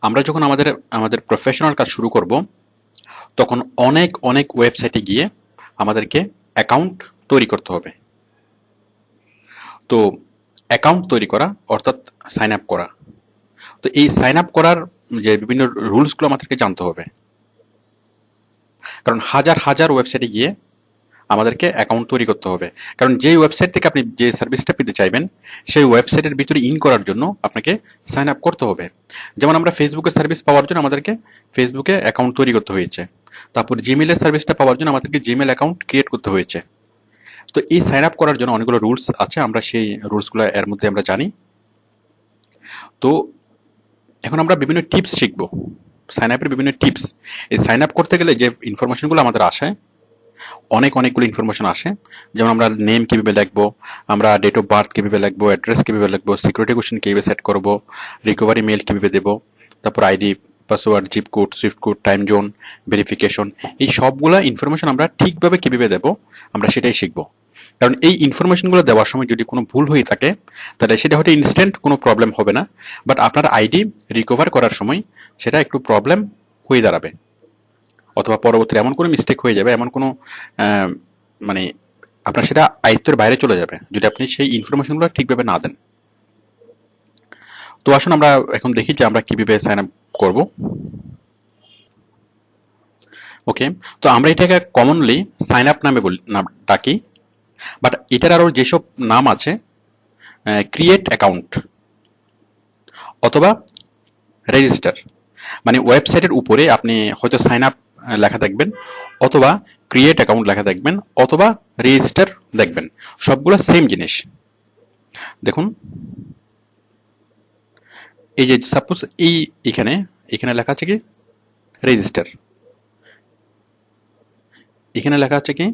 আমরা যখন আমাদের আমাদের প্রফেশনাল কাজ শুরু করব, তখন অনেক অনেক ওয়েবসাইটে গিয়ে আমাদেরকে অ্যাকাউন্ট তৈরি করতে হবে। তো অ্যাকাউন্ট তৈরি করা অর্থাৎ সাইন আপ করা। তো এই সাইন আপ করার যে বিভিন্ন রুলসগুলো আমাদেরকে জানতে হবে, কারণ হাজার হাজার ওয়েবসাইটে গিয়ে আমাদেরকে অ্যাকাউন্ট তৈরি করতে হবে। কারণ যেই ওয়েবসাইট থেকে আপনি যে সার্ভিসটা পেতে চাইবেন, সেই ওয়েবসাইটের ভিতরে ইন করার জন্য আপনাকে সাইন আপ করতে হবে। যেমন আমরা ফেসবুকের সার্ভিস পাওয়ার জন্য আমাদেরকে ফেসবুকে অ্যাকাউন্ট তৈরি করতে হয়েছে। তারপর জিমেলের সার্ভিসটা পাওয়ার জন্য আমাদেরকে জিমেল অ্যাকাউন্ট ক্রিয়েট করতে হয়েছে। তো এই সাইন আপ করার জন্য অনেকগুলো রুলস আছে, আমরা সেই রুলসগুলো এর মধ্যে আমরা জানি। তো এখন আমরা বিভিন্ন টিপস শিখবো, সাইন আপের বিভিন্ন টিপস। এই সাইন আপ করতে গেলে যে ইনফরমেশনগুলো আমাদের আসে, অনেকগুলো ইনফরমেশন আসে। যেমন আমরা নেম কিভাবে লিখবো, আমরা ডেট অফ বার্থ কিভাবে লিখবো, অ্যাড্রেস কিভাবে লিখবো, সিকিউরিটি কোশ্চেন কিভাবে সেট করবো, রিকভারি মেল কিভাবে দেবো, তারপর ID, password, zip code, swift code, time zone, verification, এই সবগুলা ইনফরমেশন আমরা ঠিকভাবে কিভাবে দেবো আমরা সেটাই শিখবো। কারণ এই ইনফরমেশনগুলো দেওয়ার সময় যদি কোনো ভুল হয়ে থাকে, তাহলে সেটা হয়তো ইনস্ট্যান্ট কোনো প্রবলেম হবে না, বাট আপনার আইডি রিকভার করার সময় সেটা একটু প্রবলেম হয়ে দাঁড়াবে, অথবা পরবর্তীতে এমন কোনো মিস্টেক হয়ে যাবে, এমন কোনো মানে আপনার সেটা আয়ত্তের বাইরে চলে যাবে যদি আপনি সেই ইনফরমেশনগুলো ঠিকভাবে না দেন। তো আসুন আমরা এখন দেখি যে আমরা কিভাবে সাইন আপ করব। ওকে, তো আমরা এটাকে কমনলি সাইন আপ নামে ডাকি, বাট এটার আরও যেসব নাম আছে, ক্রিয়েট অ্যাকাউন্ট অথবা রেজিস্টার। মানে ওয়েবসাইটের উপরে আপনি হয়তো সাইন আপ লেখা দেখবেন, অথবা ক্রিয়েট অ্যাকাউন্ট লেখা দেখবেন, অথবা রেজিস্টার দেখবেন, সবগুলো সেম জিনিস। দেখুন, এই যে সাপোজ এখানে এখানে লেখা আছে কি রেজিস্টার, এখানে লেখা আছে কি,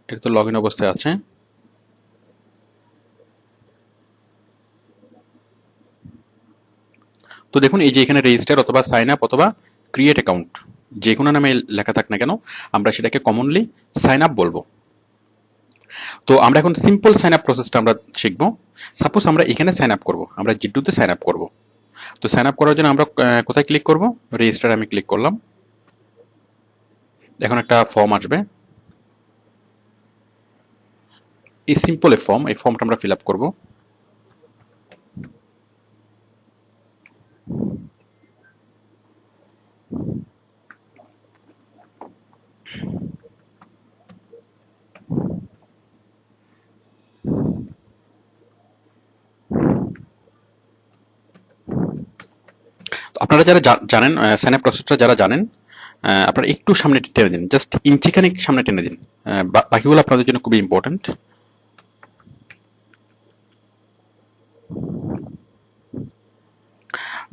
এটা তো লগ ইন অবস্থায় আছে। তো দেখুন, এই যে এখানে রেজিস্টার অথবা সাইন আপ অথবা ক্রিয়েট অ্যাকাউন্ট, যে কোনো নামে লেখা থাক না কেন, আমরা সেটাকে কমনলি সাইন আপ বলবো। তো আমরা এখন সিম্পল সাইন আপ প্রসেসটা আমরা শিখবো। সাপোজ আমরা এখানে সাইন আপ করবো, আমরা জিড্ডুতে সাইন আপ করবো। তো সাইন আপ করার জন্য আমরা কোথায় ক্লিক করব, রেজিস্টার আমি ক্লিক করলাম। এখন একটা ফর্ম আসবে, এই সিম্পল ফর্ম, এই ফর্মটা আমরা ফিল আপ করবো। আপনারা যারা জানেন সাইন আপ প্রসেসটা, যারা জানেন আপনারা একটু সামনে টেনে দিন, জাস্ট ইঞ্চিখানিক সামনে টেনে দিন, বাকিগুলো আপনাদের জন্য খুবই ইম্পর্টেন্ট।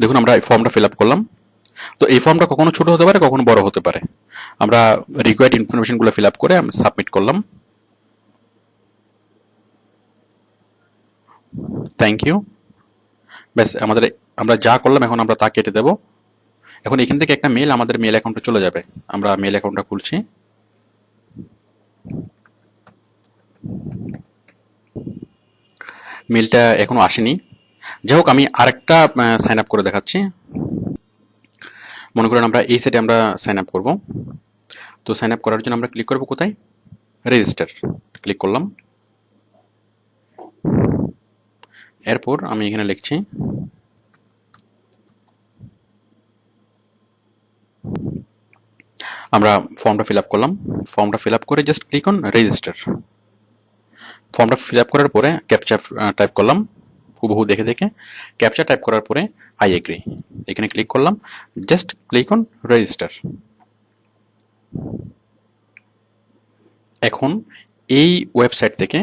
দেখুন, আমরা এই ফর্মটা ফিল আপ করলাম। তো এই ফর্মটা কখনো ছোট হতে পারে, কখনো বড় হতে পারে। আমরা রিকোয়ার্ড ইনফরমেশনগুলো ফিল আপ করে আমি সাবমিট করলাম। Thank you. ব্যাস, আমরা যা করলাম এখন আমরা তা কেটে দেব। এখন এখান থেকে একটা মেল আমাদের মেল অ্যাকাউন্টে চলে যাবে। আমরা মেল অ্যাকাউন্টটা খুলছি। মেলটা এখনো আসেনি। যাই হোক, আমি আরেকটা সাইন আপ করে দেখাচ্ছি। মনে করেন আমরা এই সাইটে আমরা সাইন আপ করব। তো সাইন আপ করার জন্য আমরা ক্লিক করব কোথায়, রেজিস্টার ক্লিক করলাম। এরপর আমি এখানে লিখছি আমরা ফর্মটা ফিল আপ করলাম। ফর্মটা ফিল আপ করে জাস্ট ক্লিক অন রেজিস্টার। ফর্মটা ফিল আপ করার পরে ক্যাপচা টাইপ করলাম, হুবহু দেখে দেখে ক্যাপচা টাইপ করার পরে আই এগ্রি এখানে ক্লিক করলাম। Just click on register. এখন এই ওয়েবসাইট থেকে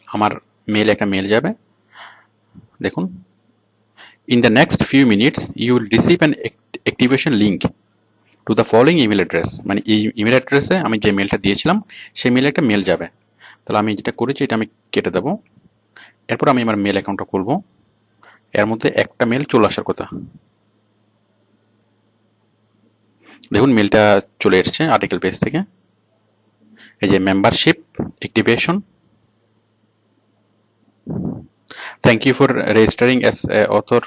আমার একটা মেল যাবে। দেখুন, in the next few minutes you will receive an activation link to the following email address. মানে এই ইমেল অ্যাড্রেসে আমি যে মেলটা দিয়েছিলাম সেই মেলে একটা মেল যাবে। তাহলে আমি যেটা করেছি এটা আমি কেটে দেবো। এরপর আমি আমার মেল অ্যাকাউন্টটা খুলবো। এর মধ্যে একটা মেল চলে আসার কথা। দেখুন, মেলটা চলে এসছে আর্টিকেল পেজ থেকে। এই যে membership activation, thank you for registering as author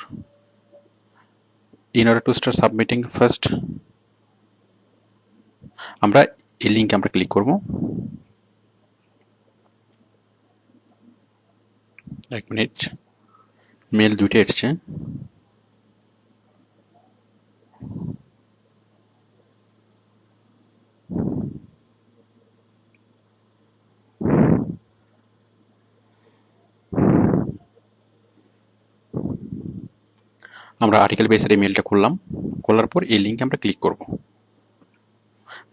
in order to start submitting first আমরা এই লিঙ্কে আমরা ক্লিক করব। এক মিনিট, মেল দুইটা এসছে। আমরা আর্টিকেল বেসের এই মেলটা খুললাম, খোলার পর এই লিঙ্কে আমরা ক্লিক করব।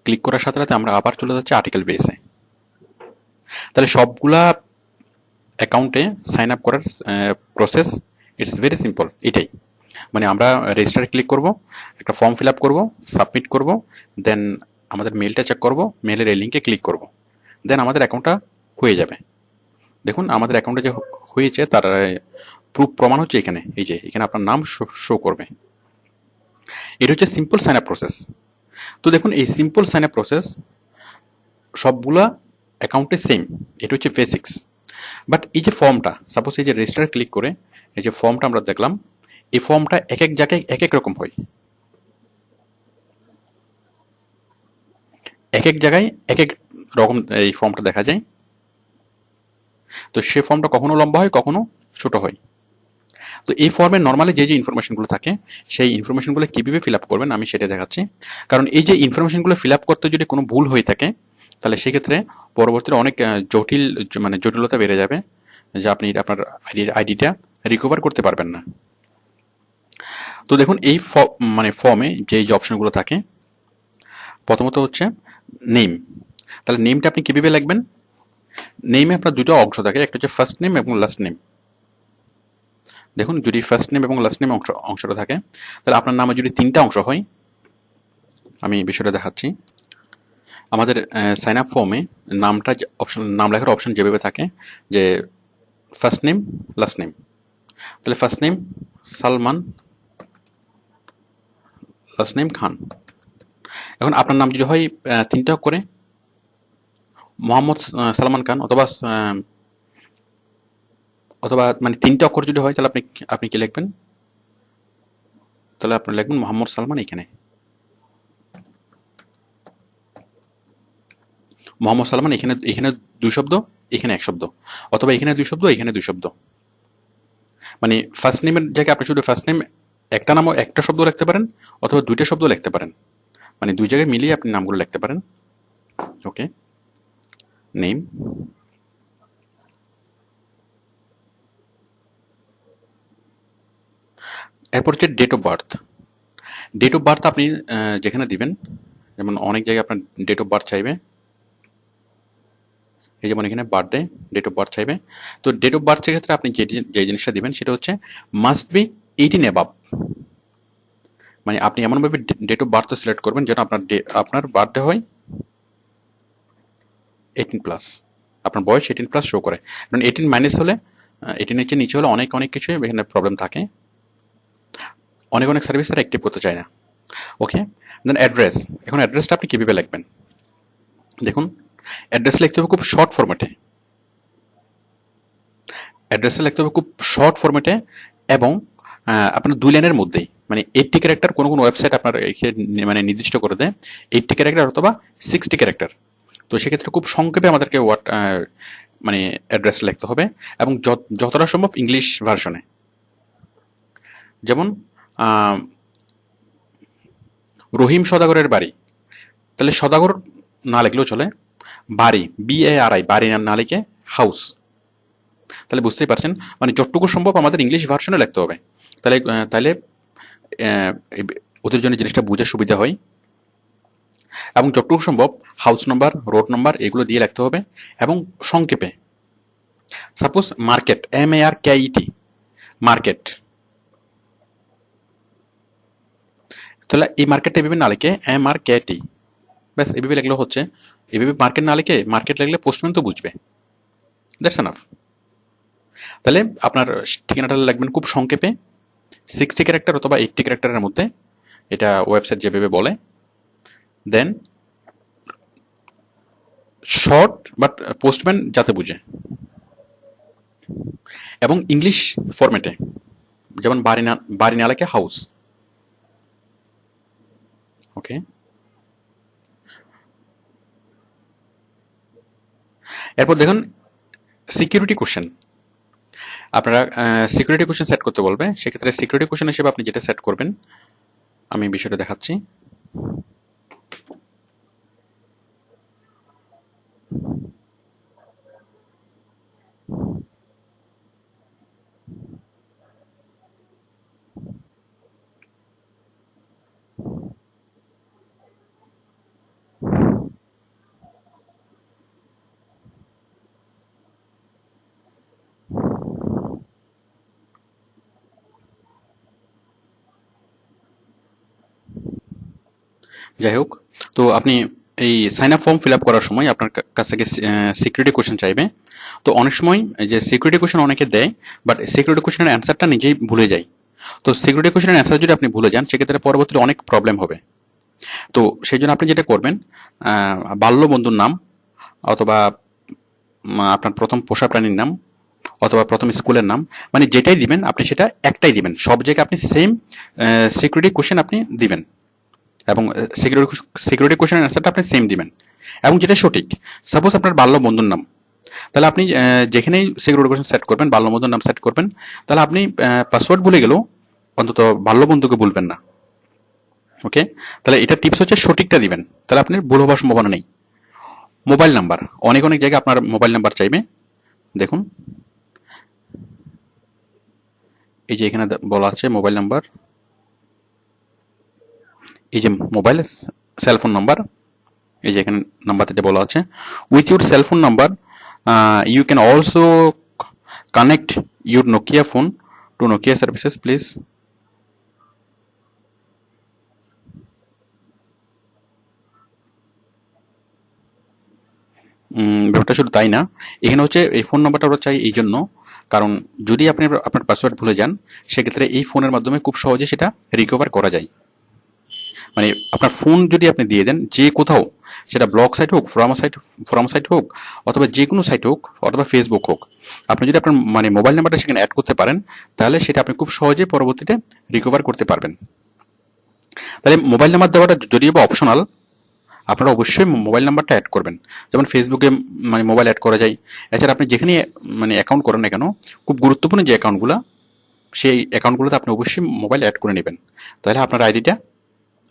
ক্লিক করার সাথে সাথে আমরা আবার চলে যাচ্ছি আর্টিকেল বেসে। তাহলে সবগুলা অ্যাকাউন্টে সাইন আপ করার প্রসেস ইটস ভেরি সিম্পল। এটাই মানে আমরা রেজিস্টারে ক্লিক করব, একটা ফর্ম ফিল আপ করবো, সাবমিট করব, দেন আমাদের মেলটা চেক করব, মেলের এই লিঙ্কে ক্লিক করব, দেন আমাদের অ্যাকাউন্টটা হয়ে যাবে। দেখুন আমাদের অ্যাকাউন্টে যে হয়েছে তার প্রুফ প্রমাণ হচ্ছে এখানে, এই যে এখানে আপনার নাম শো করবে। এটা হচ্ছে সিম্পল সাইন আপ প্রসেস। তো দেখুন এই সিম্পল সাইন আপ প্রসেস সবগুলা অ্যাকাউন্টে সেম, এটা হচ্ছে বেসিক্স। বাট এই যে ফর্মটা, সাপোজ এই যে রেজিস্টার ক্লিক করে এই যে ফর্মটা আমরা দেখলাম, এই ফর্মটা এক এক জায়গায় এক এক রকম হয়, এক এক জায়গায় এক এক রকম এই ফর্মটা দেখা যায়। তো সে ফর্মটা কখনো লম্বা হয়, কখনো ছোট হয়। তো এই ফর্মে নর্মালি যে যে ইনফরমেশনগুলো থাকে সেই ইনফরমেশনগুলো কীভাবে ফিল আপ করবেন আমি সেটা দেখাচ্ছি। কারণ এই যে ইনফরমেশনগুলো ফিল আপ করতে যদি কোনো ভুল হয়ে থাকে তাহলে সেক্ষেত্রে পরবর্তীতে অনেক জটিলতা বেড়ে যাবে, যে আপনি আপনার আইডিটা রিকভার করতে পারবেন না। তো দেখুন এই ফর্মে যে অপশনগুলো থাকে, প্রথমত হচ্ছে নেম। তাহলে নেমটা আপনি কীভাবে লিখবেন? নেমে আপনার দুটো অংশ থাকে, একটা হচ্ছে ফার্স্ট নেম এবং লাস্ট নেম। দেখুন যদি ফার্স্ট নেম এবং লাস্ট নেম অংশটা থাকে তাহলে আপনার নামে যদি তিনটা অংশ হয়, আমি বিষয়টা দেখাচ্ছি। আমাদের সাইন আপ ফর্মে নামটা নাম লেখার অপশন যেভাবে থাকে যে ফার্স্ট নেম লাস্ট নেম, তাহলে first name Salman, last name Khan. এখন আপনার নাম যদি হয় তিনটা করে মোহাম্মদ সালমান খান অথবা মানে তিনটা অক্ষর যদি হয় তাহলে আপনি কি লিখবেন? তাহলে আপনি লিখবেন মোহাম্মদ সালমান, এখানে মোহাম্মদ সালমান, এখানে দুই শব্দ, এখানে এক শব্দ, অথবা এখানে দুই শব্দ, এখানে দুই শব্দ। মানে ফার্স্ট নেমের জায়গায় আপনি শুধু ফার্স্ট নেম একটা নাম একটা শব্দ লিখতে পারেন, অথবা দুইটা শব্দ লিখতে পারেন, মানে দুই জায়গায় মিলিয়ে আপনি নামগুলো লিখতে পারেন। ওকে, নেম, এরপর হচ্ছে date of birth. Date of birth আপনি যেখানে দিবেন, যেমন অনেক জায়গায় আপনার ডেট অফ বার্থ চাইবে, এই যেমন এখানে বার্থডে, ডেট অফ বার্থ চাইবে। তো ডেট অফ বার্থের ক্ষেত্রে আপনি যে জিনিসটা দিবেন সেটা হচ্ছে মাস্ট বি 18 অ্যাবাভ। মানে আপনি এমনভাবে ডেট অফ বার্থ সিলেক্ট করবেন যেন আপনার বার্থডে হয় 18+, আপনার বয়স 18+ শো করে। কারণ 18 মাইনাস হলে, 18 নিচে হলে অনেক কিছু এখানে প্রবলেম থাকে, অনেক সার্ভিস তারা অ্যাক্টিভ করতে চায় না। ওকে, দেন অ্যাড্রেস। এখন অ্যাড্রেসটা আপনি কীভাবে লিখবেন? দেখুন অ্যাড্রেস লিখতে হবে খুব শর্ট ফরম্যাটে, অ্যাড্রেসটা লিখতে হবে খুব শর্ট ফরম্যাটে এবং আপনার 2 লাইনের মধ্যেই, মানে 80 ক্যারেক্টার কোনো ওয়েবসাইট আপনার মানে নির্দিষ্ট করে দেয় 80 ক্যারেক্টার অথবা 60 ক্যারেক্টার। তো সেক্ষেত্রে খুব সংক্ষেপে আমাদেরকে মানে অ্যাড্রেস লিখতে হবে এবং যতটা সম্ভব ইংলিশ ভার্সনে। যেমন রহিম সদাগরের বাড়ি, তাহলে সদাগর না লিখলেও চলে, বাড়ি BARI, বাড়ি না লিখে হাউস। তাহলে বুঝতেই পারছেন, মানে যতটুকু সম্ভব আমাদের ইংলিশ ভার্সনে লিখতে হবে, তাহলে ওদের জন্য জিনিসটা বুঝে সুবিধা হয়। এবং যতটুকু সম্ভব হাউস নাম্বার, রোড নাম্বার এগুলো দিয়ে লিখতে হবে এবং সংক্ষেপে। সাপোজ মার্কেট, MARKET, মার্কেট, তাহলে এই মার্কেটটা এভাবে না লিখে MRKT, ব্যাস এভাবে লিখলেও হচ্ছে। এভাবে মার্কেট না লিখে মার্কেট লিখলে পোস্টম্যান তো বুঝবে, দ্যাটস এনাফ। তাহলে আপনার ঠিকানাটা লিখবেন খুব সংক্ষেপে 60 ক্যারেক্টার অথবা 80 ক্যারেক্টারের মধ্যে, এটা ওয়েবসাইট যেভাবে বলে। দেন শর্ট বাট পোস্টম্যান যাতে বুঝে, এবং ইংলিশ ফরম্যাটে, যেমন বাড়ি না লিখে হাউস। ওকে, এরপর দেখুন সিকিউরিটি কোশ্চেন। আপনারা সিকিউরিটি কোশ্চেন সেট করতে বলবে, সেক্ষেত্রে সিকিউরিটি কোশ্চেন হিসেবে আপনি যেটা সেট করবেন আমি বিষয়টা দেখাচ্ছি। যাই হোক, তো আপনি এই sign up form fill up করার সময় আপনার কাছ থেকে সিকিউরিটি কোশ্চেন চাইবে। তো অনেক সময় এই যে সিকিউরিটি কোশ্চেন অনেকে দেয়, বাট সিকিউরিটি কোশ্চেনের অ্যান্সারটা নিজেই ভুলে যায়। তো সিকিউরিটি কোশ্চেনের অ্যান্সার যদি আপনি ভুলে যান, সেক্ষেত্রে পরবর্তীতে অনেক প্রবলেম হবে। তো সেই জন্য আপনি যেটা করবেন, বাল্য বন্ধুর নাম, অথবা আপনার প্রথম পোষা প্রাণীর নাম, অথবা প্রথম স্কুলের নাম, মানে যেটাই দিবেন আপনি সেটা একটাই দিবেন। সব জায়গায় আপনি সেম সিকিউরিটি কোশ্চেন আপনি দিবেন, এবং সিকিউরিটি কোশ্চেনের অ্যান্সারটা আপনি সেম দিবেন, এবং যেটা সঠিক। সাপোজ আপনার বাল্য বন্ধুর নাম, তাহলে আপনি যেখানেই সিকিউরিটি কোশ্চেন সেট করবেন, বাল্য বন্ধুর নাম সেট করবেন, তাহলে আপনি পাসওয়ার্ড ভুলে গেলেও অন্তত বাল্য বন্ধুকে ভুলবেন না। ওকে, তাহলে এটা টিপস হচ্ছে সঠিকটা দিবেন, তাহলে আপনার ভুল হওয়ার সম্ভাবনা নেই। মোবাইল নাম্বার, অনেক অনেক জায়গায় আপনার মোবাইল নাম্বার চাইবে। দেখুন এই যে এখানে বলা আছে মোবাইল নাম্বার, এই যে মোবাইল সেলফোন নাম্বার, এই যে এখানে নাম্বার থেকে বলা আছে, with your cellphone number you can also connect your Nokia phone to Nokia services please. ব্যাপারটা শুধু তাই না, এখানে হচ্ছে এই ফোন নাম্বারটা আমরা চাই এই জন্য, কারণ যদি আপনি আপনার পাসওয়ার্ড ভুলে যান, সেক্ষেত্রে এই ফোনের মাধ্যমে খুব সহজে সেটা রিকভার করা যায়। মানে আপনার ফোন যদি আপনি দিয়ে দেন যে কোথাও, সেটা ব্লগ সাইট হোক, ফোরাম সাইট হোক, অথবা যে কোনো সাইট হোক, অথবা ফেসবুক হোক, আপনি যদি আপনার মানে মোবাইল নাম্বারটা সেখানে অ্যাড করতে পারেন, তাহলে সেটা আপনি খুব সহজে পরবর্তীতে রিকভার করতে পারবেন। তাহলে মোবাইল নাম্বার দেওয়াটা যদিও বা অপশনাল, আপনারা অবশ্যই মোবাইল নাম্বারটা অ্যাড করবেন। যেমন ফেসবুকে মানে মোবাইল অ্যাড করা যায়। এছাড়া আপনি যেখানে মানে অ্যাকাউন্ট করেন না কেন, খুব গুরুত্বপূর্ণ যে অ্যাকাউন্টগুলো, সেই অ্যাকাউন্টগুলোতে আপনি অবশ্যই মোবাইল অ্যাড করে নেবেন, তাহলে আপনার আইডিটা,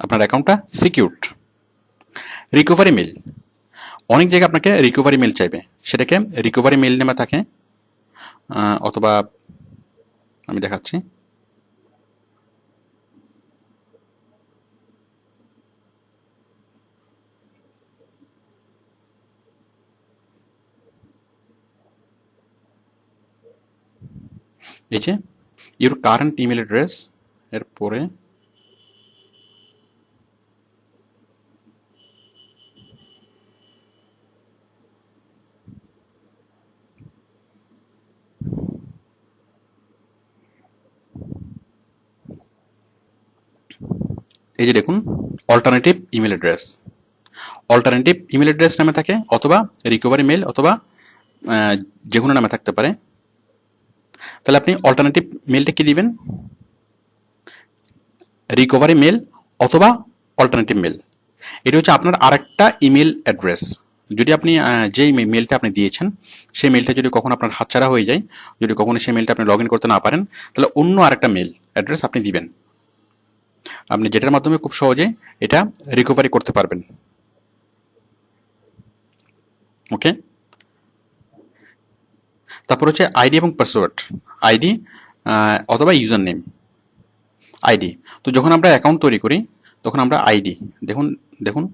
আপনার অ্যাকাউন্টটা সিকিউরড। রিকভারি মেল, অনেক জায়গায় আপনাকে রিকভারি মেল চাইবে, সেটাকে রিকভারি মেল নামে থাকে, অথবা আমি দেখাচ্ছি। এই যে ইউর কারেন্ট ইমেল অ্যাড্রেস, এরপরে এই যে দেখুন alternative email address, alternative email address নামে থাকে, অথবা রিকভারি মেল, অথবা যে কোনো নামে থাকতে পারে। তাহলে আপনি অল্টারনেটিভ মেলটা কি দিবেন, রিকভারি মেল অথবা অল্টারনেটিভ মেল। এটা হচ্ছে আপনার আরেকটা ইমেল অ্যাড্রেস। যদি আপনি যেই মেলটা আপনি দিয়েছেন, সেই মেলটা যদি কখনো আপনার হাতছাড়া হয়ে যায়, যদি কখনো সেই মেলটা আপনি লগ ইন করতে না পারেন, তাহলে অন্য আরেকটা মেল অ্যাড্রেস আপনি দিবেন, আপনি যেটার মাধ্যমে খুব সহজে এটা রিকভারি করতে পারবেন। ওকে, তারপর হচ্ছে আইডি এবং পাসওয়ার্ড। আইডি অথবা ইউজার নেম। আইডি, তো যখন আমরা অ্যাকাউন্ট তৈরি করি, তখন আমরা আইডি, দেখুন দেখুন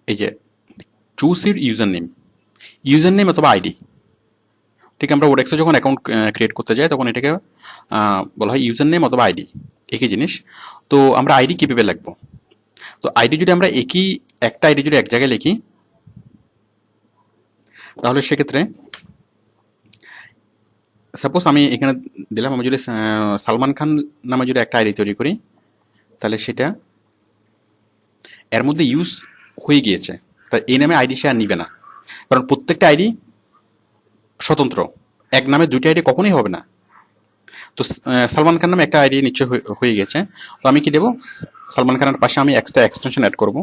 এই যে চুজ ইউর ইউজার নেম অথবা আইডি। ঠিক, আমরা ওডেক্সে যখন অ্যাকাউন্ট ক্রিয়েট করতে যাই, তখন এটাকে বলা হয় ইউজার নেম অথবা আইডি, একই জিনিস। তো আমরা আইডি কীভাবে লিখবো, তো আইডি যদি আমরা একটা আইডি যদি এক জায়গায় লিখি, তাহলে সেক্ষেত্রে সাপোজ আমি এখানে দিলাম, আমি যদি সালমান খান নামে যদি একটা আইডি তৈরি করি, তাহলে সেটা এর মধ্যে ইউজ হয়ে গিয়েছে, তাই এই নামে আইডি সে আর নিবে না, কারণ প্রত্যেকটা আইডি স্বতন্ত্র, এক নামে দুইটা আইডি কখনোই হবে না। তো সালমান খান নামে একটা আইডি নিশ্চয় হয়ে গেছে। তো আমি কি দেবো, সালমান খানের পাশে আমি এক্সট্রা এক্সটেনশন অ্যাড করব।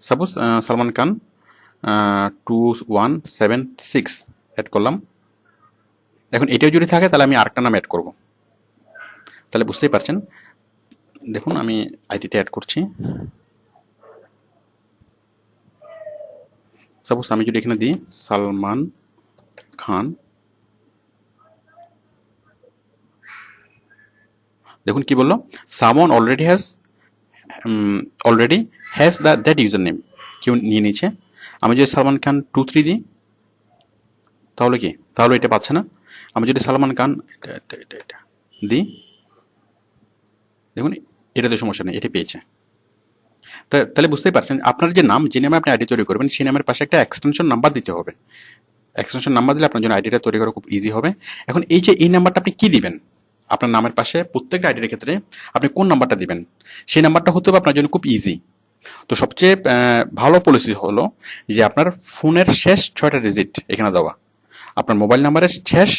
সাপোজ সালমান খান 2176 অ্যাড করলাম। এখন এটাও যদি থাকে তাহলে আমি আরেকটা নাম অ্যাড করব। তাহলে বুঝতেই পারছেন। দেখুন আমি আইডিটা অ্যাড করছি। সাপোজ আমি যদি এখানে দিই সালমান খান, দেখুন কি বললো, someone already has that user name, কেউ নিয়ে নিচ্ছে। আমি যদি সালমান খান 23 দিই তাহলে কি, তাহলে এটা পাচ্ছে না। আমি যদি সালমান খান এটা দিই, দেখুন এটাতে সমস্যা নেই, এটা পেয়েছে। তাহলে বুঝতেই পারছেন আপনার যে নাম, যে নামে আপনি আইডি তৈরি করবেন সেই নামের পাশে একটা এক্সটেনশন নাম্বার দিতে হবে। এক্সটেনশন নাম্বার দিলে আপনার জন্য আইডিটা তৈরি করা খুব ইজি হবে। এখন এই যে এই নাম্বারটা আপনি কি দিবেন, আপনার নামের পাশে প্রত্যেকটা আইডির ক্ষেত্রে আপনি কোন নাম্বারটা দিবেন, সেই নাম্বারটা হতে হবে আপনার জন্য খুব ইজি। তো সবচেয়ে ভালো পলিসি হলো যে আপনার ফোনের শেষ 6টা ডিজিট এখানে দেওয়া, আপনার মোবাইল নাম্বারের শেষ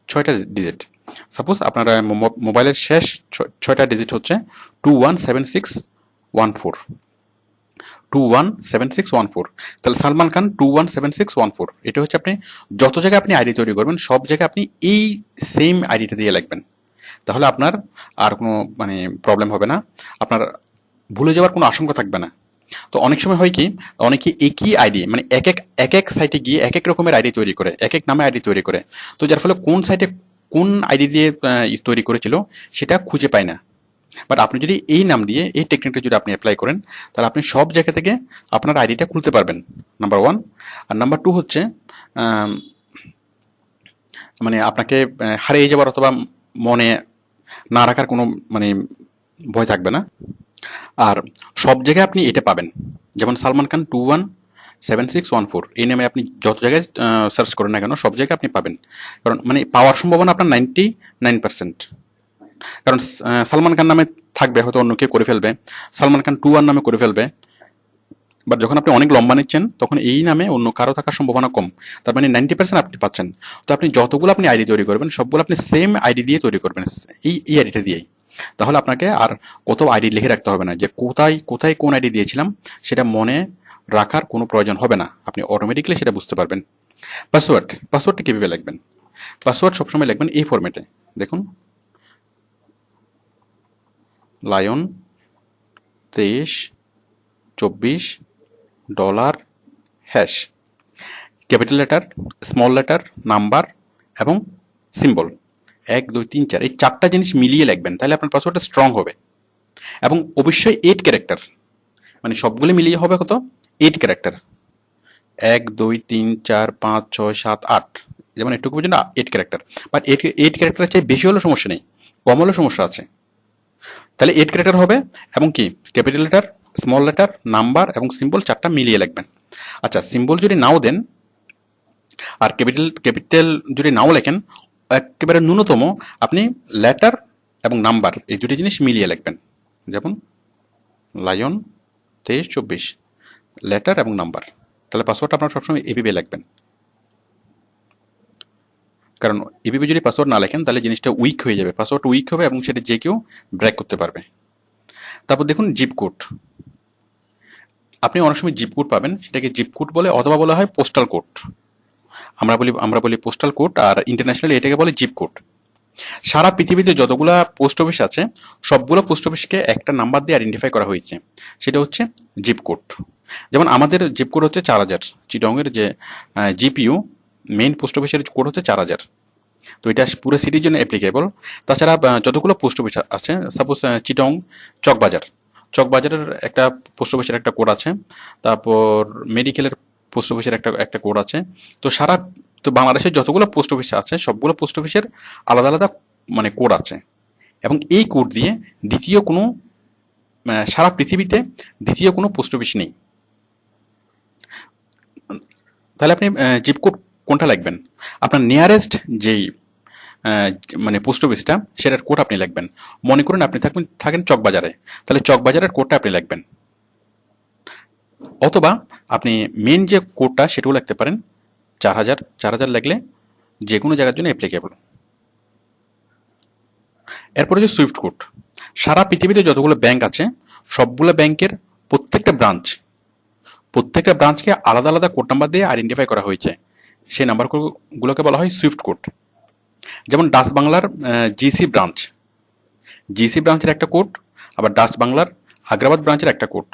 6টা ডিজিট। সাপোজ আপনার মোবাইলের শেষ 6টা ডিজিট হচ্ছে 217614, 217614। তাহলে সালমান খান 217614, এটা হচ্ছে আপনি যত জায়গায় আপনি আইডি তৈরি করবেন সব জায়গায় আপনি এই সেম আইডিটা দিয়ে লিখবেন। তাহলে আপনার আর কোনো মানে প্রবলেম হবে না, আপনার ভুলে যাওয়ার কোনো আশঙ্কা থাকবে না। তো অনেক সময় হয় কি, অনেকে একই আইডি মানে এক এক সাইটে গিয়ে এক এক রকমের আইডি তৈরি করে, এক এক নামে আইডি তৈরি করে। তো যার ফলে কোন সাইটে কোন আইডি দিয়ে তৈরি করেছিল সেটা খুঁজে পায় না। বাট আপনি যদি এই নাম দিয়ে এই টেকনিকটা যদি আপনি অ্যাপ্লাই করেন তাহলে আপনি সব জায়গা থেকে আপনার আইডিটা খুলতে পারবেন, নাম্বার 1। আর নাম্বার 2 হচ্ছে মানে আপনাকে হারিয়ে যাওয়ার অথবা মনে না রাখার কোনো মানে ভয় থাকবে না। আর সব জায়গায় আপনি এটা পাবেন, যেমন সালমান খান 217614 এই নামে আপনি যত জায়গায় সার্চ করেন না কেন সব জায়গায় আপনি পাবেন। কারণ মানে পাওয়ার সম্ভাবনা আপনার 99%। কারণ সালমান খান নামে থাকবে, হয়তো অন্য কেউ করে ফেলবে, সালমান খান 21 নামে করে ফেলবে। বাট যখন আপনি অনেক লম্বা নিচ্ছেন তখন এই নামে অন্য কারো থাকার সম্ভাবনা কম, তার মানে 90% আপনি পাচ্ছেন। তো আপনি যতগুলো আপনি আইডি তৈরি করবেন সবগুলো আপনি সেম আইডি দিয়ে তৈরি করবেন, এই আইডিটা দিয়েই। তাহলে আপনাকে আর কত আইডি লিখে রাখতে হবে না, যে কোথায় কোথায় কোন আইডি দিয়েছিলাম সেটা মনে রাখার কোনো প্রয়োজন হবে না, আপনি অটোমেটিক্যালি সেটা বুঝতে পারবেন। পাসওয়ার্ডটা কীভাবে লিখবেন, পাসওয়ার্ড সবসময় লিখবেন এই ফরম্যাটে। দেখুন lion 2324 hash, capital letter, small letter, number এবং সিম্বল 1 2 3 4, এই 4টা জিনিস মিলিয়ে লিখবেন, তাহলে আপনার পাসওয়ার্ডটা স্ট্রং হবে। এবং অবশ্যই 8 ক্যারেক্টার, মানে সবগুলো মিলিয়ে হবে কত, 8 ক্যারেক্টার। 1 2 3 4 5 6 7 8, যেমন একটু পর্যন্ত 8 ক্যারেক্টার। বাট 8 ক্যারেক্টারের চেয়ে বেশি হলে সমস্যা নেই, কম হলে সমস্যা আছে। তাহলে 8 ক্যারেক্টার হবে এবং কি capital letter, small letter, number এবং সিম্বল 4টা মিলিয়ে লিখবেন। আচ্ছা সিম্বল যদি নাও দেন আর ক্যাপিটাল যদি নাও লেখেন, একেবারে ন্যূনতম আপনি লেটার এবং নাম্বার এই দুটি জিনিস মিলিয়ে লিখবেন। যেমন লায়ন 2324 লেটার এবং নাম্বার, তাহলে পাসওয়ার্ডটা আপনার সবসময় এভাবে লিখবেন। কারণ এভাবে যদি পাসওয়ার্ড না লেখেন তাহলে জিনিসটা উইক হয়ে যাবে, পাসওয়ার্ড উইক হবে এবং সেটা যে কেউ ব্রেক করতে পারবে। তারপর দেখুন জিপ কোড, আপনি অনেক সময় জিপ কোড পাবেন, সেটাকে জিপ কোড বলে অথবা বলা হয় পোস্টাল কোড। আমরা বলি পোস্টাল কোড, আর ইন্টারন্যাশনালি এটাকে বলে জিপ কোড। সারা পৃথিবীতে যতগুলা পোস্ট অফিস আছে সবগুলো পোস্ট অফিসকে একটা নাম্বার দিয়ে আইডেন্টিফাই করা হয়েছে, সেটা হচ্ছে জিপ কোড। যেমন আমাদের জিপ কোড হচ্ছে 4000, চিটংয়ের যে জিপিইউ মেইন পোস্ট অফিসের কোড হচ্ছে 4000। তো এটা পুরো সিটির জন্য অ্যাপ্লিকেবল। তাছাড়া যতগুলো পোস্ট অফিস আছে, সাপোজ চিটং চকবাজারের একটা পোস্ট অফিসের একটা কোড আছে, তারপর মেডিকেলের পোস্ট অফিসের একটা কোড আছে। তো বাংলাদেশের যতগুলো পোস্ট অফিস আছে সবগুলো পোস্ট অফিসের আলাদা আলাদা মানে কোড আছে, এবং এই কোড দিয়ে দ্বিতীয় কোনো সারা পৃথিবীতে দ্বিতীয় কোনো পোস্ট অফিস নেই। তাহলে আপনি জিপ কোড কোনটা লিখবেন, আপনার নিয়ারেস্ট যেই মানে পোস্ট অফিসটা সেটার কোড আপনি লিখবেন। মনে করুন আপনি থাকেন চকবাজারে, তাহলে চকবাজারের কোডটা আপনি লিখবেন। অথবা আপনি মেন যে কোডটা সেটাও লিখতে পারেন 4000 লিখলে যে কোনো জায়গার জন্য অ্যাপ্লিকেবল। এরপরে যে সুইফট কোড, সারা পৃথিবীতে যতগুলো ব্যাংক আছে সবগুলো ব্যাংকের প্রত্যেকটা ব্রাঞ্চকে আলাদা আলাদা কোড নাম্বার দিয়ে আইডেন্টিফাই করা হয়েছে। সেই নাম্বারগুলোকে বলা হয় সুইফট কোড। যেমন ডাচ বাংলার জিসি ব্রাঞ্চের একটা কোড, আবার ডাচ বাংলার আগ্রাবাদ ব্রাঞ্চের একটা কোড,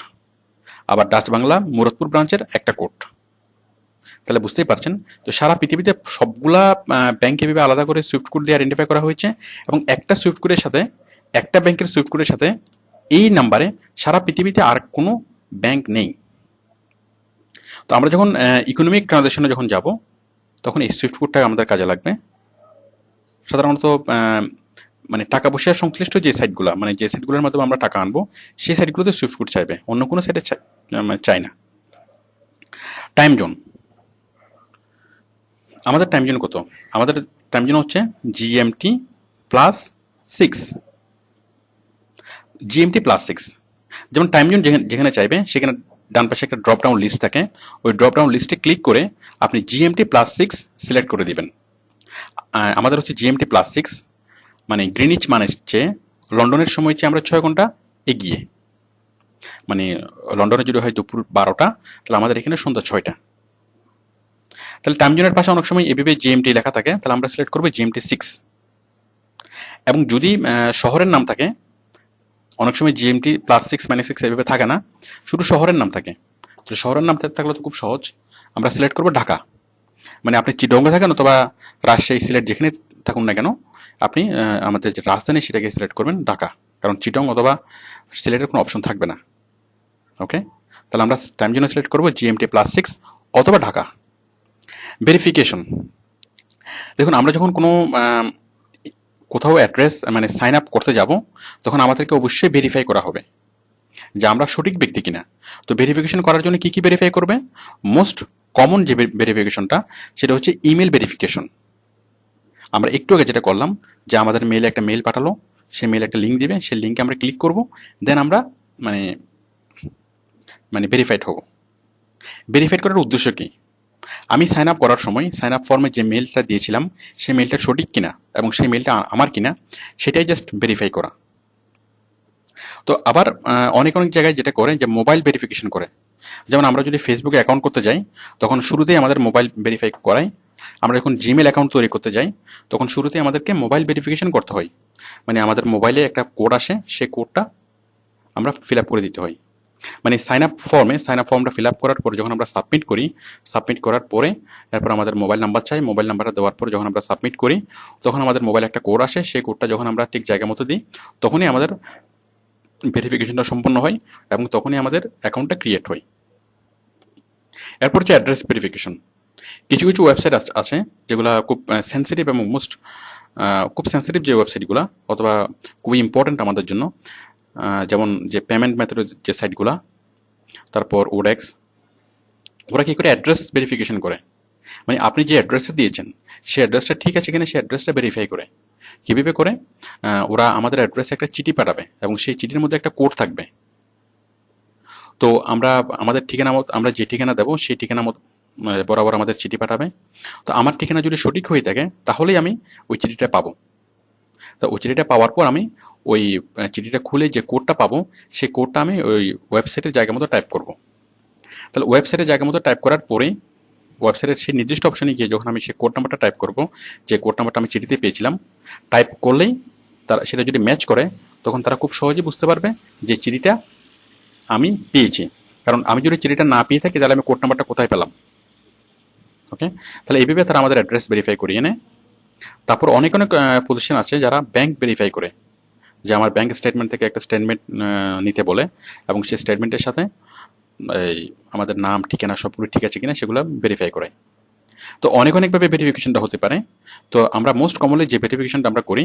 আবার ডাচ বাংলা মুরাদপুর ব্রাঞ্চের একটা কোড। তাহলে বুঝতেই পারছেন, তো সারা পৃথিবীতে সবগুলা ব্যাংক এভাবে আলাদা করে সুইফট কোড দিয়ে আইডেন্টিফাই করা হয়েছে, এবং একটা সুইফট কোডের সাথে, একটা ব্যাংকের সুইফট কোডের সাথে এই নাম্বারে সারা পৃথিবীতে আর কোনো ব্যাংক নেই। তো আমরা যখন ইকোনমিক ট্রানজাকশনে যখন যাব, তখন এই সুইফট কোডটা আমাদের কাজে লাগবে। সাধারণত মানে টাকা পয়সা সংশ্লিষ্ট যে সাইটগুলো, মানে যে সাইটগুলোর মাধ্যমে আমরা টাকা আনবো, সেই সাইটগুলোতে সুইফট কোড চাইবে, অন্য কোনো সাইটে চাই না। টাইম জোন, আমাদের টাইম জোন কত? আমাদের টাইম জোন হচ্ছে GMT+6। GMT+6, যেমন টাইম জোন যেখানে চাইবে সেখানে ডান পাশে একটা ড্রপ ডাউন লিস্ট থাকে, ওই ড্রপ ডাউন লিস্টে ক্লিক করে আপনি GMT+6 সিলেক্ট করে দিবেন। আমাদের হচ্ছে GMT+6, মানে গ্রিনিচ মানে হচ্ছে লন্ডনের সময় চেয়ে আমরা 6 ঘন্টা এগিয়ে। মানে লন্ডনে যদি হয় দুপুর 12টা, তাহলে আমাদের এখানে সন্ধ্যা 6টা। তাহলে টাইম জোনের পাশে অনেক সময় এভাবে GMT লেখা থাকে, তাহলে আমরা সিলেক্ট করবো GMT6। এবং যদি শহরের নাম থাকে, অনেক সময় GMT+6 -6 এভাবে থাকে না, শুধু শহরের নাম থাকে। তো শহরের নাম থাকলে তো খুব সহজ, আমরা সিলেক্ট করবো ঢাকা। মানে আপনি চিটগঙ্গে থাকেন অথবা রাজশাহী, সিলেট যেখানে থাকুন না কেন, আপনি আমাদের যে রাজধানী সেটাকে সিলেক্ট করবেন ঢাকা, কারণ চিটং অথবা সিলেটের কোনো অপশন থাকবে না। ওকে, তাহলে আমরা টাইম জোনে সিলেক্ট করবো GMT+6 অথবা ঢাকা। ভেরিফিকেশন, দেখুন আমরা যখন কোনো কোথাও অ্যাড্রেস মানে সাইন আপ করতে যাব, তখন আমাদেরকে অবশ্যই ভেরিফাই করা হবে যে আমরা সঠিক ব্যক্তি কিনা। তো ভেরিফিকেশন করার জন্য কি কি ভেরিফাই করবে? মোস্ট কমন যে ভেরিফিকেশনটা, সেটা হচ্ছে ইমেল ভেরিফিকেশন। আমরা একটু আগে যেটা করলাম, যে আমাদের মেইলে একটা মেইল পাঠালো, সেই মেইলে একটা লিঙ্ক দিবে, সেই লিঙ্কে আমরা ক্লিক করব, দেন আমরা মানে মানে ভেরিফাইড হব। ভেরিফাইড করার উদ্দেশ্য কি? আমি সাইন আপ করার সময় সাইন আপ ফর্মে যে মেইলটা দিয়েছিলাম, সেই মেইলটা সঠিক কিনা এবং সেই মেইলটা আমার কিনা, সেটাই জাস্ট ভেরিফাই করা। তো আবার অনেক জায়গায় যেটা করে, যে মোবাইল ভেরিফিকেশন করে। যেমন আমরা যদি ফেসবুকে অ্যাকাউন্ট করতে যাই, তখন শুরুতেই আমাদের মোবাইল ভেরিফাই করাই। আমরা যখন জিমেল অ্যাকাউন্ট তৈরি করতে যাই, তখন শুরুতেই আমাদেরকে মোবাইল ভেরিফিকেশন করতে হয়। মানে আমাদের মোবাইলে একটা কোড আসে, সেই কোডটা আমরা ফিল আপ করে দিতে হয়। মানে সাইন আপ ফর্মটা ফিল আপ করার পরে যখন আমরা সাবমিট করার পরে এরপর আমাদের মোবাইল নাম্বার চাই, মোবাইল নাম্বারটা দেওয়ার পরে যখন আমরা সাবমিট করি, তখন আমাদের মোবাইলে একটা কোড আসে, সেই কোডটা যখন আমরা ঠিক জায়গা মতো দিই, তখনই আমাদের ভেরিফিকেশনটা সম্পন্ন হয় এবং তখনই আমাদের অ্যাকাউন্টটা ক্রিয়েট হয়। এরপর হচ্ছে অ্যাড্রেস ভেরিফিকেশন। কিছু ওয়েবসাইট আছে যেগুলো খুব সেন্সিটিভ এবং খুব সেন্সিটিভ যে ওয়েবসাইটগুলো, অথবা খুবই ইম্পর্টেন্ট আমাদের জন্য, যেমন যে পেমেন্ট মেথডের যে সাইটগুলা, তারপর ওডেক্স, ওরা কি করে অ্যাড্রেস ভেরিফিকেশন করে। মানে আপনি যে অ্যাড্রেসটা দিয়েছেন, সেই অ্যাড্রেসটা ঠিক আছে কিনা সেই অ্যাড্রেসটা ভেরিফাই করে। কীভাবে করে? ওরা আমাদের অ্যাড্রেসে একটা চিঠি পাঠাবে এবং সেই চিঠির মধ্যে একটা কোড থাকবে। তো আমরা আমাদের ঠিকানা মতো, আমরা যে ঠিকানা দেবো সেই ঠিকানা মতো বরাবর আমাদের চিঠি পাঠাবে। তো আমার ঠিকানা যদি সঠিক হয়ে থাকে, তাহলেই আমি ওই চিঠিটা পাবো। তো ওই চিঠিটা পাওয়ার পর আমি ওই চিঠিটা খুলে যে কোডটা পাবো, সেই কোডটা আমি ওই ওয়েবসাইটের জায়গা মতো টাইপ করব। তাহলে ওয়েবসাইটের জায়গা মতো টাইপ করার পরেই ওয়েবসাইটের সেই নির্দিষ্ট অপশনে গিয়ে যখন আমি সেই কোড নাম্বারটা টাইপ করব, যে কোড নাম্বারটা আমি চিঠিতে পেয়েছিলাম, টাইপ করলেই তারা সেটা যদি ম্যাচ করে, তখন তারা খুব সহজেই বুঝতে পারবে যে চিঠিটা আমি পেয়েছি। কারণ আমি যদি চিঠিটা না পেয়ে থাকি, তাহলে আমি কোড নাম্বারটা কোথায় পেলাম? ওকে, তাহলে এইভাবে তারা আমাদের অ্যাড্রেস ভেরিফাই করিয়ে নেয়। তারপর অনেক পজিশন আছে যারা ব্যাংক ভেরিফাই করে, যে আমার ব্যাংক স্টেটমেন্ট থেকে একটা স্টেটমেন্ট নিতে বলে, এবং সেই স্টেটমেন্টের সাথে এই আমাদের নাম, ঠিকানা সবগুলো ঠিক আছে কিনা সেগুলো ভেরিফাই করে। তো অনেকভাবে ভেরিফিকেশনটা হতে পারে। তো আমরা মোস্ট কমনলি যে ভেরিফিকেশনটা আমরা করি,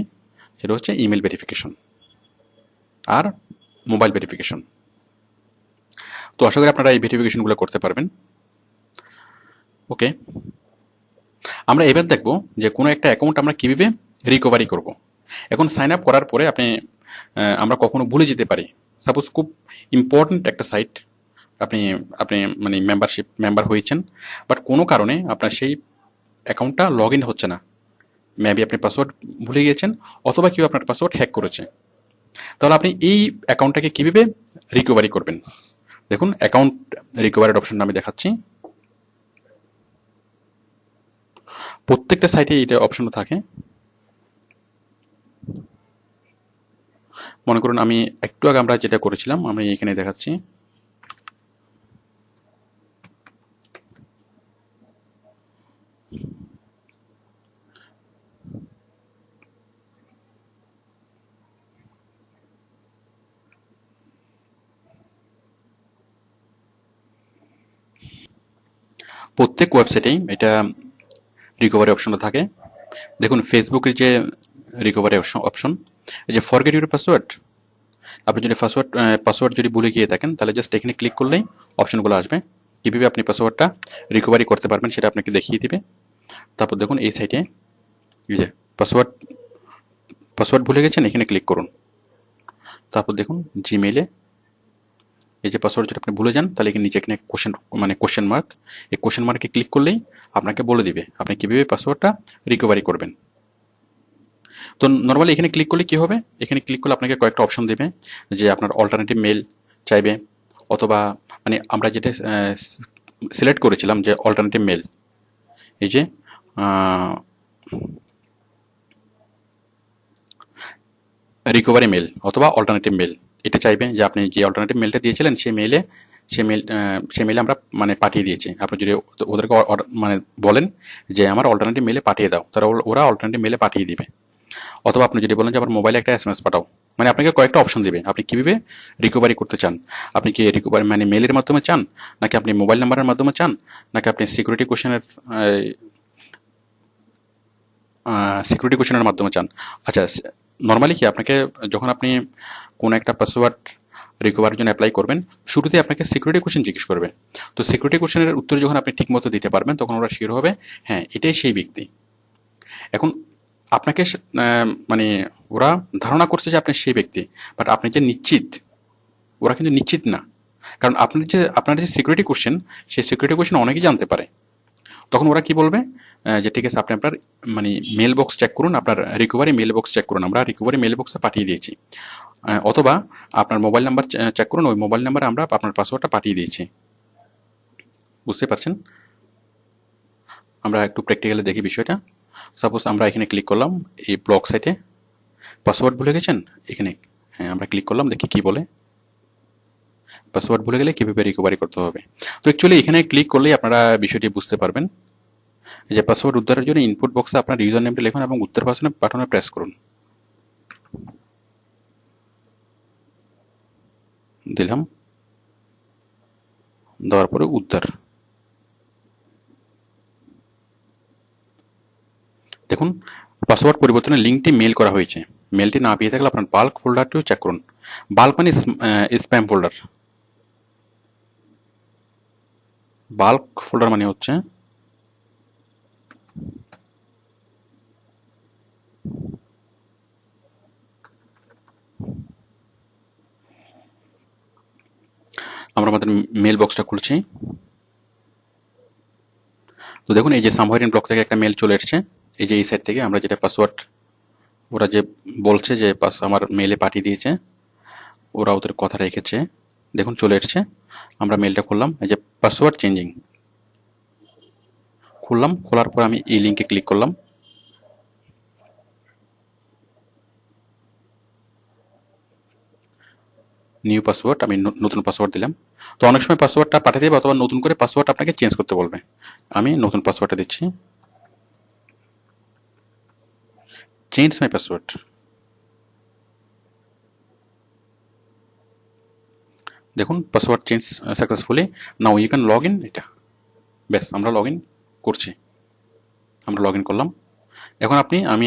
সেটা হচ্ছে ইমেল ভেরিফিকেশন আর মোবাইল ভেরিফিকেশন। তো আশা করি আপনারা এই ভেরিফিকেশনগুলো করতে পারবেন। ওকে, আমরা এবার দেখব যে কোনো একটা অ্যাকাউন্ট আমরা কীভাবে রিকভারি করব। এখন সাইন আপ করার পরে আমরা কখনো ভুলে যেতে পারি। সাপোজ খুব ইম্পর্ট্যান্ট একটা সাইট, আপনি মানে মেম্বার হয়েছেন, বাট কোনো কারণে আপনার সেই অ্যাকাউন্টটা লগ ইন হচ্ছে না, মেবি আপনি পাসওয়ার্ড ভুলে গিয়েছেন, অথবা কেউ আপনার পাসওয়ার্ড হ্যাক করেছে। তাহলে আপনি এই অ্যাকাউন্টটাকে কীভাবে রিকভারি করবেন? দেখুন, অ্যাকাউন্ট রিকভারির অপশনটা আমি দেখাচ্ছি। প্রত্যেকটা সাইটে এটা অপশনটা থাকে। মনে করুন আমি একটু আগে আমরা যেটা করেছিলাম, আমি এখানে দেখাচ্ছি। প্রত্যেক ওয়েবসাইটেই এটা রিকভারি অপশনটা থাকে। দেখুন, ফেসবুকের যে রিকভারি অপশন, এই যে ফরগেট ইউর পাসওয়ার্ড, আপনি যদি পাসওয়ার্ড যদি ভুলে গিয়ে থাকেন, তাহলে জাস্ট এখানে ক্লিক করলেই অপশনগুলো আসবে। কীভাবে আপনি পাসওয়ার্ডটা রিকভারি করতে পারবেন সেটা আপনাকে দেখিয়ে দিবে। তারপর দেখুন এই সাইটে এই যে পাসওয়ার্ড ভুলে গেছেন, এখানে ক্লিক করুন। তারপর দেখুন জিমেইলে এই যে পাসওয়ার্ড যদি আপনি ভুলে যান, তাহলে এখানে নিচে এখানে কোশ্চেন মার্ক, এই কোশ্চেন মার্কে ক্লিক করলেই আপনাকে বলে দিবে আপনি কীভাবে পাসওয়ার্ডটা রিকভারি করবেন। তো নর্মালি এখানে ক্লিক করলে কী হবে, এখানে ক্লিক করলে আপনাকে কয়েকটা অপশন দেবে, যে আপনার অল্টারনেটিভ মেল চাইবে, অথবা আমরা যেটা সিলেক্ট করেছিলাম যে অল্টারনেটিভ মেল, এই যে রিকভারি মেল অথবা অল্টারনেটিভ মেল, এটা চাইবে যে আপনি যে অল্টারনেটিভ মেলটা দিয়েছিলেন সেই মেলে আমরা পাঠিয়ে দিয়েছি। আপনি যদি ওদেরকে বলেন যে আমার অল্টারনেটিভ মেলে পাঠিয়ে দাও, তারা ওরা অল্টারনেটিভ মেলে পাঠিয়ে দিবে। অথবা আপনি যদি বলেন যে আমার মোবাইলে একটা এসএমএস পাঠাও, আপনাকে কয়েকটা অপশন দিবে আপনি কিভাবে রিকভারি করতে চান। আপনি কি রিকভারি মেলের মাধ্যমে চান, নাকি আপনি মোবাইল নাম্বারের মাধ্যমে চান, নাকি আপনি সিকিউরিটি কোশ্চেনের মাধ্যমে চান। আচ্ছা, নর্মালি কি আপনাকে যখন আপনি কোনো একটা পাসওয়ার্ড রিকভারির জন্য অ্যাপ্লাই করবেন, শুরুতে আপনাকে সিকিউরিটি কোশ্চেন জিজ্ঞেস করবে। তো সিকিউরিটি কোশ্চেনের উত্তর যখন আপনি ঠিকমতো দিতে পারবেন, তখন ওরা শিওর হবে হ্যাঁ এটাই সেই ব্যক্তি। এখন আপনাকে ওরা ধারণা করছে যে আপনি সেই ব্যক্তি, বাট আপনি যে নিশ্চিত, ওরা কিন্তু নিশ্চিত না। কারণ আপনার যে সিকিউরিটি কোশ্চেন, সেই সিকিউরিটি কোশ্চেন অনেকেই জানতে পারে। তখন ওরা কি বলবে যে ঠিক আছে, আপনি আপনার মেল বক্স চেক করুন, আপনার রিকভারি মেল বক্স চেক করুন, আমরা রিকভারি মেল বক্সে পাঠিয়ে দিয়েছি। অথবা আপনার মোবাইল নাম্বার চেক করুন, ওই মোবাইল নাম্বারে আমরা আপনার পাসওয়ার্ডটা পাঠিয়ে দিয়েছি। বুঝতে পারছেন? আমরা একটু প্র্যাকটিক্যালি দেখি বিষয়টা। সাপোজ আমরা এখানে ক্লিক করলাম, এই ব্লক সাইটে পাসওয়ার্ড ভুলে গেছেন, এখানে হ্যাঁ আমরা ক্লিক করলাম, দেখি কি বলে। পাসওয়ার্ড ভুলে গেলে কীভাবে রিকভারি করতে হবে। তো অ্যাকচুয়ালি এখানে ক্লিক করলেই আপনারা বিষয়টি বুঝতে পারবেন। যে পাসওয়ার্ড উদ্ধারের জন্য ইনপুট বক্সে আপনার ইউজার নেমটা লিখুন এবং উত্তর বাটনে প্রেস করুন। দিলাম, দেওয়ার পরে উদ্ধার। দেখুন, পাসওয়ার্ড পরিবর্তনের লিঙ্কটি মেল করা হয়েছে। মেলটি না পেয়ে থাকলে আপনার বাল্ক ফোল্ডারটিও চেক করুন। বাল্ক মানে স্প্যাম ফোল্ডার। বাল্ক ফোল্ডার মানে হচ্ছে আমরা আমাদের মেল বক্সটা খুলছি। তো দেখুন, এই যে সামহারিন ব্লক থেকে একটা মেল চলে এসছে। এই যে এই সাইট থেকে আমরা যেটা পাসওয়ার্ড ওরা যে বলছে যে আমার মেলে পাঠিয়ে দিয়েছে, ওরা ওদের কথা রেখেছে। দেখুন চলে এসছে, আমরা মেলটা খুললাম, এই যে পাসওয়ার্ড চেঞ্জিং খুললাম। খোলার পর আমি এই লিঙ্কে ক্লিক করলাম। নিউ পাসওয়ার্ড, আমি নতুন পাসওয়ার্ড দিলাম। তো অনেক সময় পাসওয়ার্ডটা পাঠিয়ে দেবে, অথবা নতুন করে পাসওয়ার্ড আপনাকে চেঞ্জ করতে বলবে। আমি নতুন পাসওয়ার্ডটা দিচ্ছি, চেঞ্জ মাই পাসওয়ার্ড। দেখুন password change successfully, now you can log in. এটা ব্যাস, আমরা লগ ইন করছি, আমরা লগ ইন করলাম। এখন আমি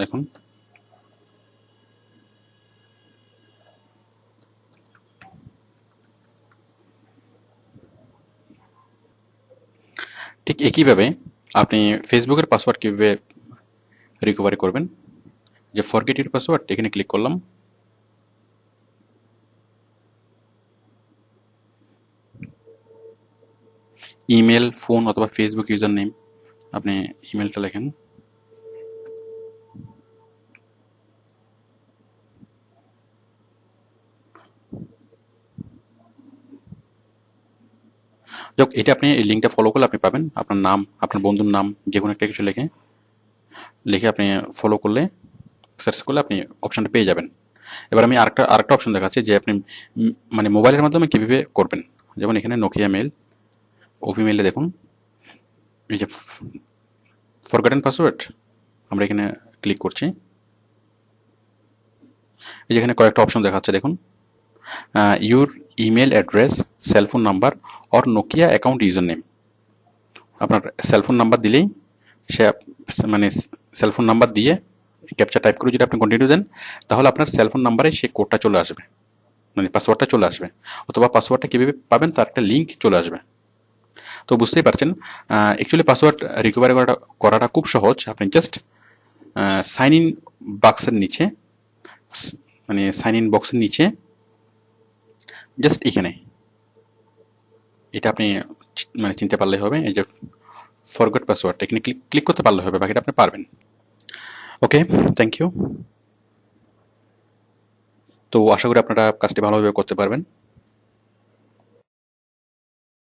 দেখুন ঠিক একইভাবে আপনি ফেসবুকের পাসওয়ার্ড কীভাবে রিকভারি করবেন, যে ফরগেট ইউর পাসওয়ার্ড, এখানে ক্লিক করলাম। ইমেল, ফোন অথবা ফেসবুক ইউজার নেম, আপনি ইমেলটা লেখেন। যাক, এটা আপনি এই লিঙ্কটা ফলো করলে আপনি পাবেন। আপনার নাম, আপনার বন্ধুর নাম, যে কোনো একটা কিছু লিখে আপনি ফলো করলে, সার্চ করলে আপনি অপশনটা পেয়ে যাবেন। এবার আমি আরেকটা অপশন দেখাচ্ছি যে আপনি মানে মোবাইলের মাধ্যমে কিভাবে করবেন। যেমন এখানে নোকিয়া মেল, ওপি মেলে দেখুন এই যে ফরগটেন পাসওয়ার্ড, আমরা এখানে ক্লিক করছি। এই যেখানে কয়েকটা অপশন দেখাচ্ছে দেখুন, your email address, cellphone number or Nokia account user name. আপনার সেলফোন নাম্বার দিলেই সে মানে সেলফোন নাম্বার দিয়ে ক্যাপচা টাইপ করে যদি আপনি কন্টিনিউ দেন, তাহলে আপনার সেলফোন নাম্বারে সেই কোডটা চলে আসবে, মানে পাসওয়ার্ডটা চলে আসবে। অথবা পাসওয়ার্ডটা কীভাবে পাবেন তার একটা লিঙ্ক চলে আসবে। তো বুঝতেই পারছেন, অ্যাকচুয়ালি পাসওয়ার্ড রিকভারি করাটা খুব সহজ। আপনি জাস্ট সাইন ইন বক্সের নিচে, মানে সাইন ইন বক্সের নিচে জাস্ট এখানে এটা আপনি মানে চিনতে পারলেই হবে। এই যে ফরগট পাসওয়ার্ড, এখানে ক্লিক করতে পারলে হবে, বাকিটা আপনি পারবেন। ওকে, থ্যাংক ইউ। তো আশা করি আপনারা কাজটি ভালোভাবে করতে পারবেন।